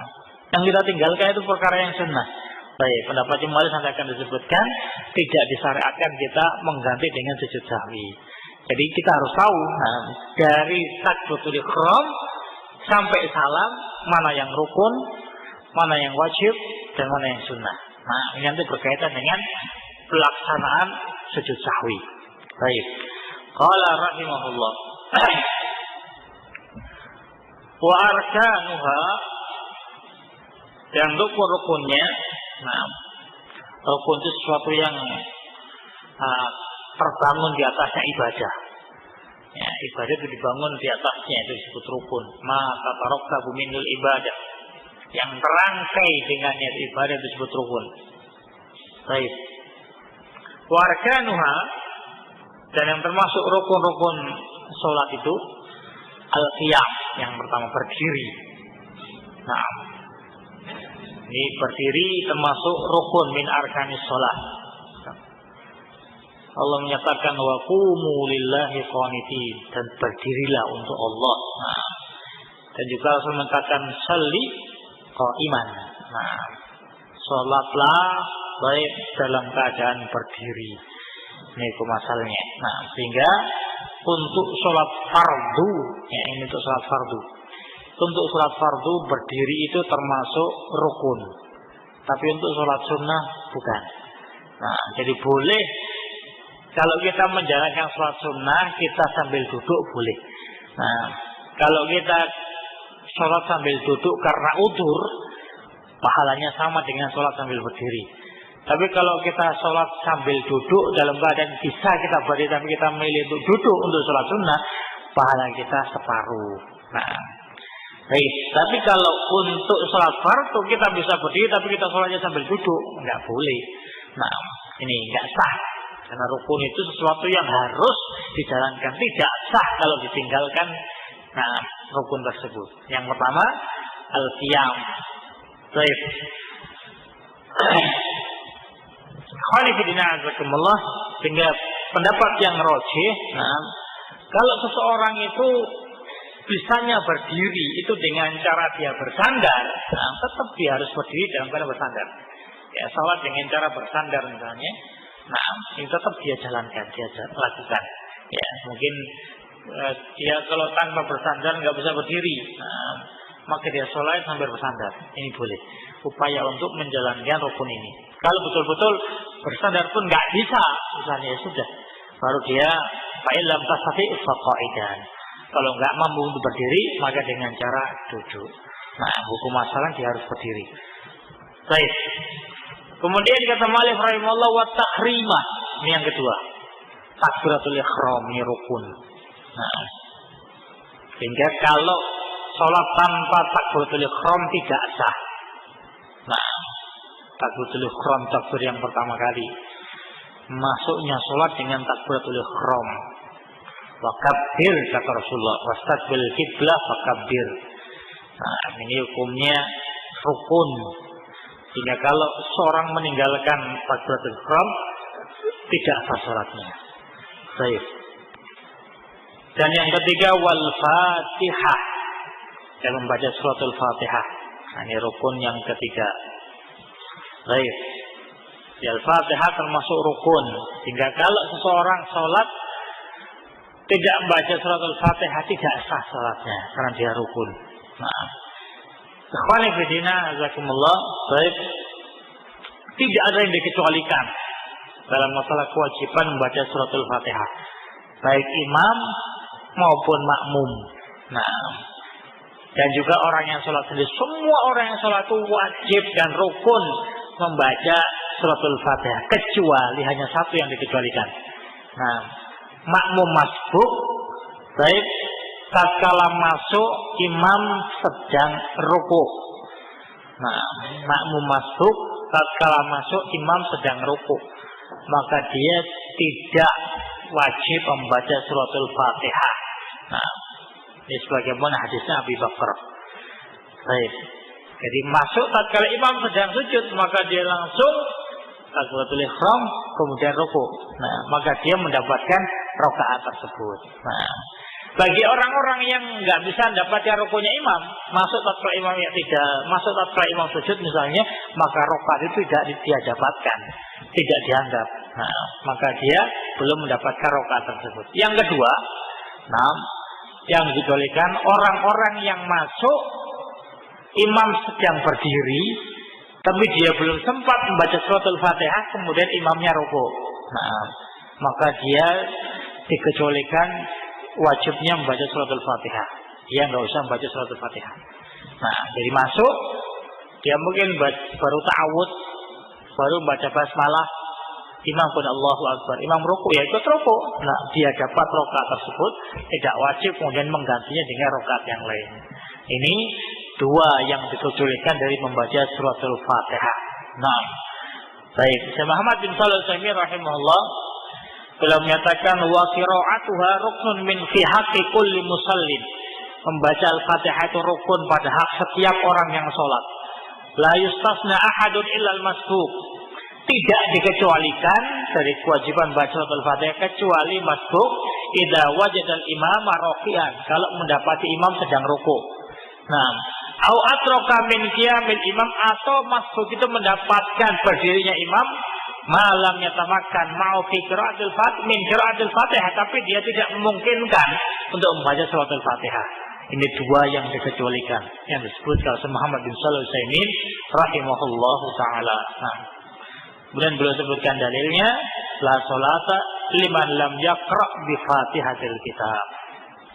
yang kita tinggalkan itu perkara yang sunnah. Baik, pendapat Imam Malik nanti akan disebutkan tidak disyariatkan kita mengganti dengan sujud sahwi. Jadi kita harus tahu dari takbiratul ihram sampai salam mana yang rukun, mana yang wajib, dan mana yang sunnah. Nah, ini nanti berkaitan dengan pelaksanaan sujud sahwi. Baik. Qala rahimahullah. Wa arkanuha, dan rukun-rukunnya. Nah, rukun itu sesuatu yang terbangun di atasnya ibadah. Ya, ibadah itu dibangun di atasnya, itu disebut rukun. Ma tatarakabu minul ibadah. Yang terangkai dengannya ibadah itu disebut rukun. Baik. Wa arkanuha, dan yang termasuk rukun-rukun sholat itu al-qiyam, yang pertama berdiri. Nah, ini berdiri termasuk rukun min arkanis sholat. Allah menyatakan wa qumu lillahi qanitin, dan berdirilah untuk Allah. Nah, dan juga Rasul mengatakan sholli qa'iman. Nah, sholatlah baik dalam keadaan berdiri. Ini itu masalahnya. Nah, sehingga untuk sholat fardu, ya ini untuk sholat fardu. Untuk sholat fardu berdiri itu termasuk rukun. Tapi untuk sholat sunnah bukan. Nah, jadi boleh kalau kita menjalankan sholat sunnah kita sambil duduk boleh. Nah, kalau kita sholat sambil duduk karena udzur, pahalanya sama dengan sholat sambil berdiri. Tapi kalau kita sholat sambil duduk dalam keadaan bisa kita berdiri tapi kita memilih untuk duduk untuk sholat sunnah, pahala kita separuh. Nah, baik. Tapi kalau untuk sholat fardu kita bisa berdiri tapi kita sholatnya sambil duduk, nggak boleh. Nah, ini nggak sah. Karena rukun itu sesuatu yang harus dijalankan, tidak sah kalau ditinggalkan. Nah, rukun tersebut. Yang pertama al-qiyam. Baik. Khalifidina azakumullah, sehingga pendapat yang rajih, nah, kalau seseorang itu bisanya berdiri itu dengan cara dia bersandar, nah, tetap dia harus berdiri dalam keadaan bersandar. Ya, salat dengan cara bersandar misalnya, nah, ini tetap dia jalankan, dia lakukan. Ya, mungkin dia kalau tanpa bersandar nggak bisa berdiri, nah, maka dia sholat sambil bersandar. Ini boleh. Upaya untuk menjalankan rukun ini. Kalau betul-betul bersandar pun nggak bisa, misalnya ya sudah, baru dia fa'ilam tasati faqaidan. Kalau nggak mampu untuk berdiri, maka dengan cara duduk. Nah, hukum masalah dia harus berdiri. Baik. Kemudian kata Malik rahimahullah wa tahrimah. Ini yang kedua. Takbiratul ihram, ini rukun. Nah, sehingga kalau sholat tanpa takbiratul ihram tidak sah. Nah, takbiratul ihram takbir yang pertama kali. Masuknya sholat dengan takbiratul ihram. Wa kabbir kata Rasulullah, wastaqbil qiblah fa kabbir. Nah, ini hukumnya rukun. Sehingga kalau seorang meninggalkan takbiratul ihram tidak sah sholatnya. Baik. Dan yang ketiga wal Fatihah. Dan membaca suratul Fatihah. Nah, ini rukun yang ketiga. Baik. Al-Fatihah termasuk rukun. Sehingga kalau seseorang sholat tidak membaca suratul Fatihah tidak sah sholatnya karena dia rukun. Nah, ikhwani fillah jazakumullah. Baik. Tidak ada yang dikecualikan dalam masalah kewajiban membaca suratul Fatihah. Baik imam maupun makmum. Nah, dan juga orang yang sholat sendiri. Semua orang yang sholat itu wajib dan rukun membaca suratul Fatihah, kecuali hanya satu yang dikecualikan. Nah, makmum masbuk, baik tatkala masuk imam sedang rukuk. Nah, makmum masbuk tatkala masuk imam sedang rukuk, maka dia tidak wajib membaca suratul Fatihah. Ini sebagaimana hadisnya Abu Bakar. Baik. Jadi masuk tatkala imam sedang sujud, maka dia langsung takbiratul ihram kemudian ruku. Nah, maka dia mendapatkan rakaat tersebut. Nah, bagi orang-orang yang nggak bisa mendapatkan rukunya imam, masuk tatkala imam yang tidak masuk tatkala imam sujud misalnya, maka rakaat itu tidak dia dapatkan, tidak dianggap. Nah, maka dia belum mendapatkan rakaat tersebut. Yang kedua, yang dikecualikan orang-orang yang masuk imam sedang berdiri, tapi dia belum sempat membaca suratul Fatihah, kemudian imamnya ruku. Nah, maka dia dikecualikan wajibnya membaca suratul Fatihah. Dia nggak usah membaca suratul Fatihah. Nah, jadi masuk, dia mungkin baru ta'awud, baru baca basmalah, imam pun Allahu Akbar, imam ruku ya ikut ruku. Nah, dia dapat rakaat tersebut, tidak wajib kemudian menggantinya dengan rakaat yang lain. Ini dua yang dikecualikan dari membaca suratul Fatihah. Nah, baik. Syekh Muhammad bin Shalih Al-Utsaimin rahimahullah beliau menyatakan wa qira'atuha ruknun min fi haqqi kulli musallin. Membaca Al-Fatihah itu rukun pada hak setiap orang yang sholat. La yustasna ahadun illal masbuq. Tidak dikecualikan dari kewajiban baca suratul Fatihah kecuali masbuq idza wajadal imama rafi'an, kalau mendapati imam sedang ruku. Nah, au atroka min qiyamil imam, atau masbuk itu mendapatkan berdirinya imam malam yatamakan mau fi qiraatil Fatihah, tapi dia tidak memungkinkan untuk membaca suratul Fatihah. Ini dua yang dikecualikan yang disebutkan oleh Muhammad bin Shalih Al-Utsaimin rahimahullahu taala. Nah, kemudian beliau sebutkan dalilnya la sholata liman lam yaqra bi Fatihatil kitab.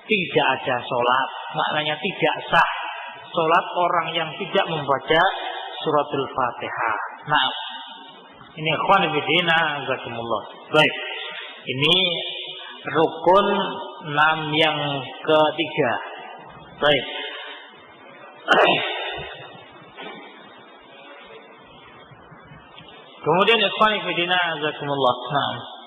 Tidak ada sholat, maknanya tidak sah sholat orang yang tidak membaca suratul Fatihah. Nah, ini ikhwan fillah jazakumullah. Baik, ini rukun 6 yang ketiga. Baik. Kemudian ikhwan fillah jazakumullah. Nah,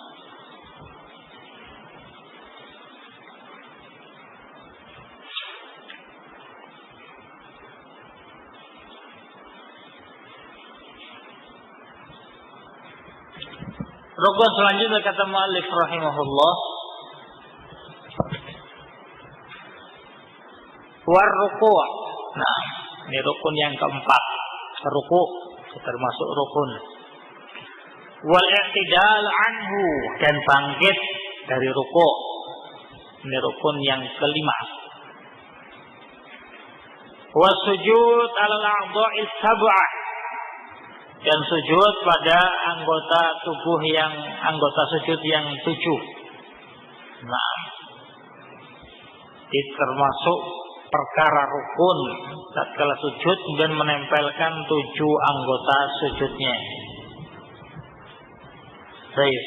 rukun selanjutnya kata muallif rahimahullah, war ruku'. Nah, ini rukun yang keempat, ruku' termasuk rukun. Wal i'tidal anhu, dan bangkit dari ruku'. Ini rukun yang kelima. Was sujud 'alal a'dha'is sab'ah, dan sujud pada anggota tubuh yang anggota sujud yang 7. Nah, itu termasuk perkara rukun. Tatkala sujud kemudian menempelkan 7 anggota sujudnya. Baik.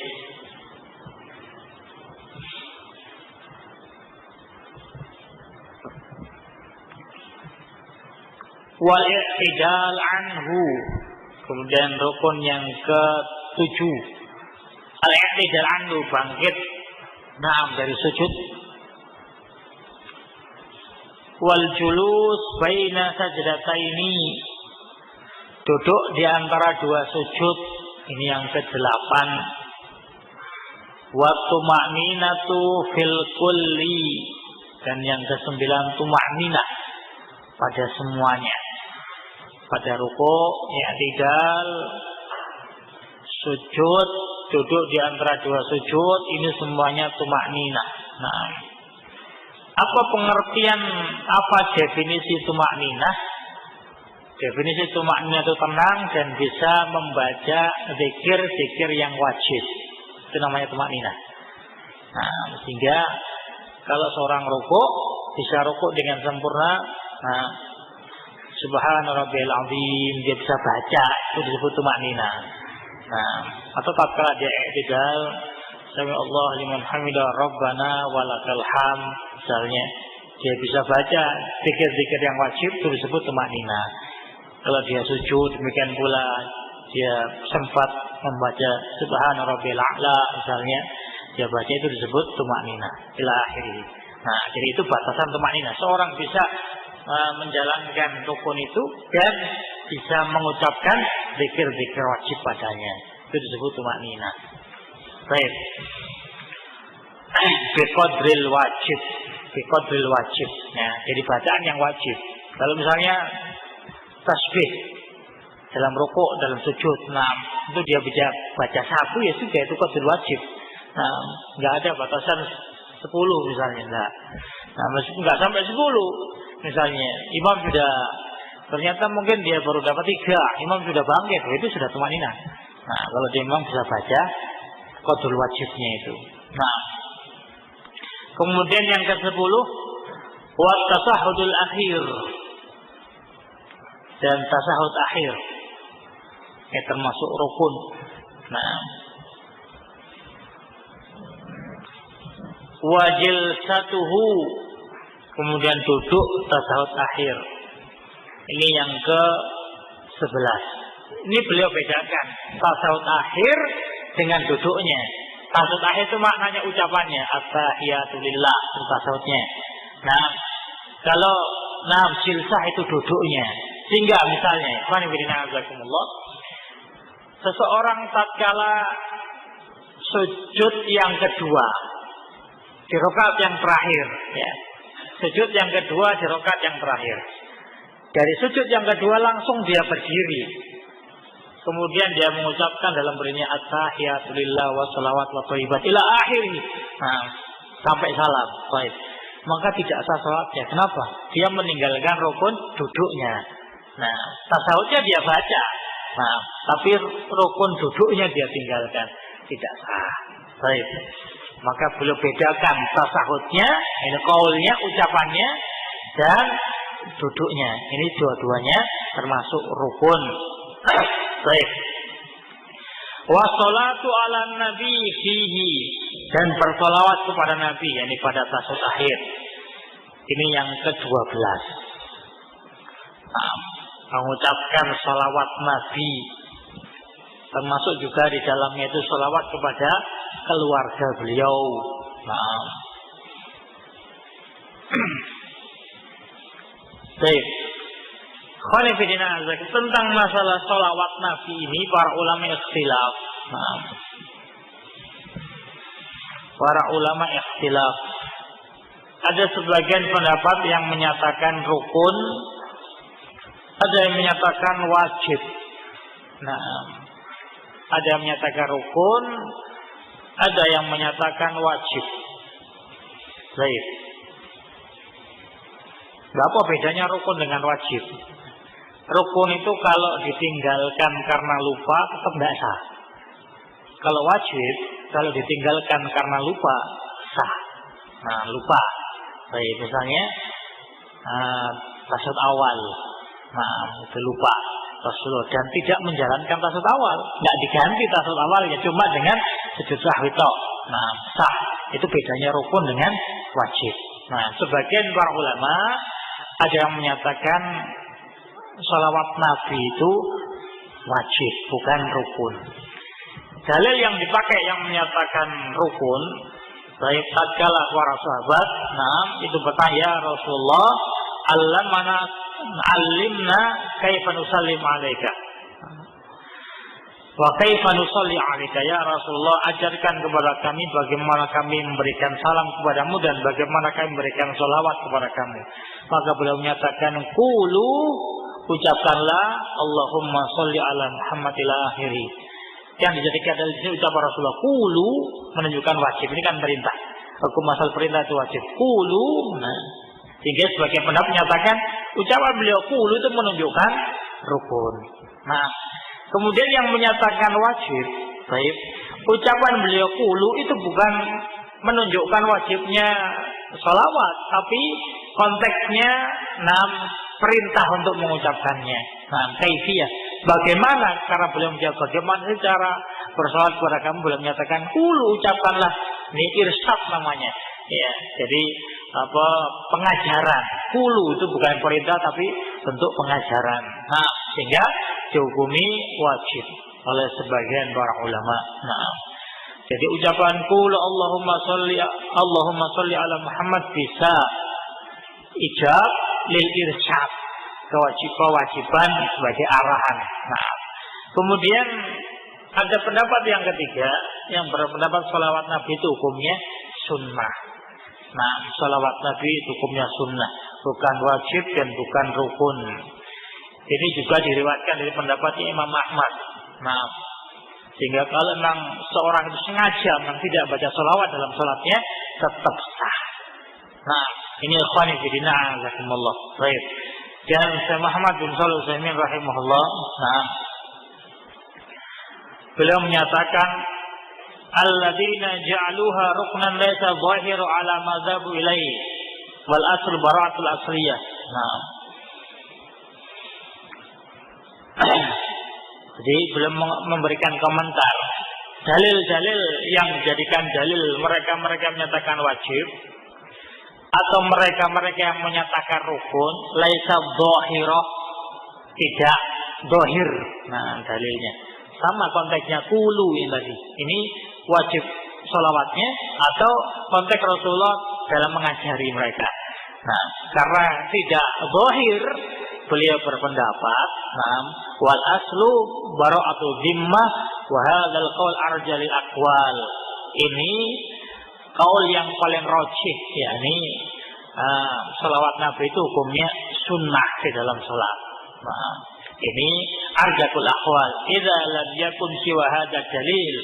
Wal i'tidal anhu, kemudian rukun yang ke-7 al-i'tidal anhu, bangkit dari sujud. Wal julus baina sajdataini, duduk di antara 2 sujud, ini yang ke-8. Wa tuma'ninatu fil kulli, dan yang ke-9 tuma'ninah pada semuanya. Pada ruku, i'tidal, sujud, duduk di antara 2 sujud, ini semuanya tuma'ninah. Nah, apa pengertian, apa definisi tuma'ninah? Definisi tuma'ninah itu tenang dan bisa membaca zikir-zikir yang wajib. Itu namanya tuma'ninah. Nah, sehingga kalau seorang ruku, bisa ruku dengan sempurna. Nah, Subhana rabbiyal azim, dia bisa baca, itu disebut tuma'ninah. Nah, atau tatkala dia i'tidal, sami Allah liman hamidah rabbana walakal hamd, misalnya dia bisa baca zikir-zikir yang wajib, itu disebut tuma'ninah. Kalau dia sujud, demikian pula dia sempat membaca Subhana rabbiyal a'la, misalnya dia baca, itu disebut tuma'ninah ila akhirih. Nah, jadi itu batasan tumanina. Seorang bisa menjalankan rukun itu dan bisa mengucapkan zikir-zikir wajib padanya. Itu disebut tumanina. Baik. Biqadril wajib. Biqadril wajib. Ya, jadi bacaan yang wajib. Kalau misalnya tasbih dalam rukuk, dalam sujud, nah itu dia baca satu ya sudah, itu qadril wajib. Nah, nggak ada batasan 10 misalnya, enggak. Nah, meskipun nggak sampai 10, misalnya imam sudah ternyata mungkin dia baru dapat 3, imam sudah bangkit, itu sudah tumanina. Nah, kalau dia imam bisa baca qadrul wajibnya itu. Nah, kemudian yang ke-10 wa tasahhudul akhir. Dan tasahud akhir termasuk rukun. Nah, wajil satuhu, kemudian duduk tasahud akhir. Ini yang ke-11. Ini beliau bedakan tasahud akhir dengan duduknya. Tasahud akhir itu maknanya ucapannya at-tahiyatu lillah, tasahudnya. Nah, kalau jilsah itu duduknya. Sehingga misalnya, seseorang tatkala sujud yang kedua di rakaat yang terakhir, ya. Sujud yang kedua di rakaat yang terakhir. Dari sujud yang kedua langsung dia berdiri. Kemudian dia mengucapkan dalam berinya at-tahiyatu lillah wa shalawat wa thayyibat ila akhirih. Nah, sampai salam. Baik. Maka tidak sah salatnya. Kenapa? Dia meninggalkan rukun duduknya. Nah, tasawufnya dia baca. Nah, tapi rukun duduknya dia tinggalkan. Tidak sah. Baik. Maka beliau bedakan tasawufnya, ini qaulnya, ucapannya, dan duduknya. Ini dua-duanya termasuk rukun. Baik. Wassalatu ala nabi fihi, dan bersolawat kepada Nabi, yakni pada tasawuf akhir. Ini yang ke-12. Mengucapkan salawat Nabi, termasuk juga di dalamnya itu salawat kepada keluarga beliau. Baik. Tentang masalah salawat Nabi ini para ulama ikhtilaf. Para ulama ikhtilaf. Ada sebagian pendapat yang menyatakan rukun, ada yang menyatakan wajib. Nah, ada yang menyatakan rukun, ada yang menyatakan wajib. Baik. Berapa bedanya rukun dengan wajib? Rukun itu kalau ditinggalkan karena lupa tetap tidak sah. Kalau wajib, kalau ditinggalkan karena lupa sah. Nah, lupa. Baik, misalnya tasawuf awal. Nah, itu lupa Rasulullah dan tidak menjalankan tasawuf awal, tidak diganti tasawuf awalnya, cuma dengan sujud sahwi tok. Nah, sah. Itu bedanya rukun dengan wajib. Nah, sebagian para ulama ada yang menyatakan salawat Nabi itu wajib, bukan rukun. Dalil yang dipakai yang menyatakan rukun, baik tatkala para sahabat, itu bertanya, ya Rasulullah, alimna kaifa nusallim alaika wa kaifa nusalli alaika, ya Rasulullah, ajarkan kepada kami bagaimana kami memberikan salam kepadamu dan bagaimana kami memberikan salawat kepada kamu. Maka beliau menyatakan, qulu, ucapkanlah Allahumma sholli ala Muhammad ila akhiri. Yang dijadikan dari sini ucapan Rasulullah qulu menunjukkan wajib. Ini kan perintah. Hukum asal perintah itu wajib. Qulu. Nah, sehingga sebagian pendapat menyatakan ucapan beliau qulu itu menunjukkan rukun. Nah, kemudian yang menyatakan wajib, baik, ucapan beliau qulu itu bukan menunjukkan wajibnya sholawat, tapi konteksnya perintah untuk mengucapkannya. Nah, kaifiyah. Bagaimana cara beliau menjawab? Bagaimana cara bersolawat kepada kamu? Beliau menyatakan, qulu, ucapkanlah. Ini irsyad namanya. Ya, jadi pengajaran. Qulu itu bukan perintah tapi bentuk pengajaran. Nah, sehingga dihukumi wajib oleh sebagian para ulama. Nah, Jadi ucapan qul Allahumma sholli ala Muhammad bisa ijab lil irsyad, kewajiban sebagai arahan. Nah, kemudian ada pendapat yang ketiga yang berpendapat sholawat Nabi itu hukumnya sunnah. Nah, sholawat Nabi itu hukumnya sunnah, bukan wajib dan bukan rukun. Ini juga diriwayatkan dari pendapatnya Imam Ahmad. Nah, sehingga kalau memang seorang itu sengaja memang tidak baca sholawat dalam sholatnya, tetap sah. Nah, ini ikhwani fillah, jazakumullah. Baik. Dan Syekh Muhammad bin Shalih Al-Utsaimin rahimahullah, nah, beliau menyatakan alladzina ja'aluha ruknan laysa zahiru ala madzabu ilaihi wal aslu bara'atul asliyah. Nah, jadi belum memberikan komentar dalil-dalil yang dijadikan dalil mereka menyatakan wajib atau mereka yang menyatakan rukun laisa dhahirah, tidak dhahir. Nah, dalilnya sama konteksnya qulu ini tadi. Ini wajib sholawatnya atau konteks Rasulullah dalam mengajari mereka. Nah, karena tidak zahir, beliau berpendapat, wal aslu bara'atu zimmah wa hadzal qaul arjalil aqwal. Ini kaul yang paling rajih, yakni sholawat Nabi itu hukumnya sunnah di dalam sholat. Nah, ini arjatul aqwal. Idza lam yakun siwa hadzal dalil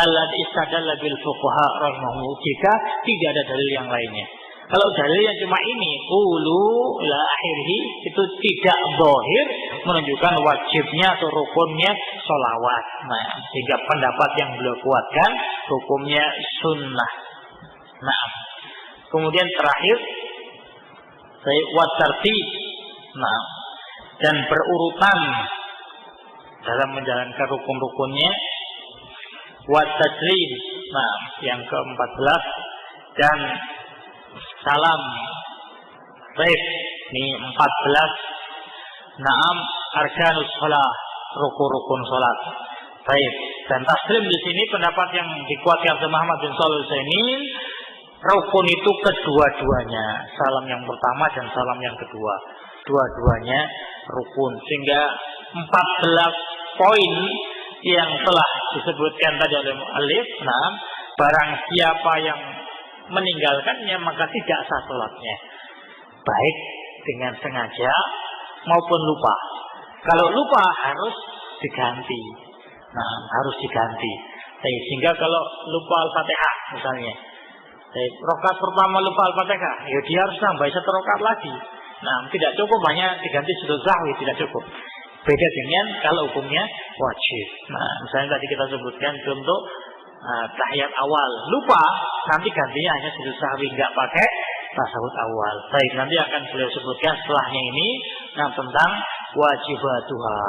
alladzi istadalla bil fuqaha rahimahum, jika tidak ada dalil yang lainnya. Kalau dalilnya cuma ini, qulu la akhirih, itu tidak zahir menunjukkan wajibnya atau rukunnya sholawat. Nah, sehingga pendapat yang beliau kuatkan hukumnya sunnah. Nah, kemudian terakhir saya watartib. Nah, dan berurutan dalam menjalankan rukun-rukunnya. Wataslim. Nah, yang ke-14 dan salam. Baik, ini 14. Naam arkanus shalah, rukun-rukun salat. Baik, dan taslim di sini pendapat yang dikuatkan oleh Muhammad bin Shalih Al-Utsaimin, rukun itu kedua-duanya, salam yang pertama dan salam yang kedua, dua-duanya rukun. Sehingga 14 poin yang telah disebutkan tadi oleh mu'allif, nah, barang siapa yang meninggalkannya maka tidak sah salatnya, baik dengan sengaja maupun lupa. Kalau lupa harus diganti. Nah, harus diganti. Sehingga kalau lupa Al-Fatihah misalnya, rakaat pertama lupa Al-Fatihah, ya dia harus tambah 1 rakaat lagi. Nah, tidak cukup hanya diganti sujud sahwi, tidak cukup. Beda dengan kalau hukumnya wajib. Nah, misalnya tadi kita sebutkan untuk tahiyat awal lupa, nanti gantinya hanya sujud sahwi, nggak pakai tasawuf awal. Baik, nanti akan beliau sebutkan setelahnya ini tentang wajibatuha,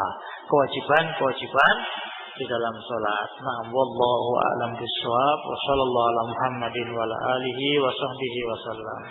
kewajiban di dalam sholat. Nah, wallahu a'lam bishawab. Wa sallallahu ala Muhammadin wa ala alihi wa sahbihi wa sallam.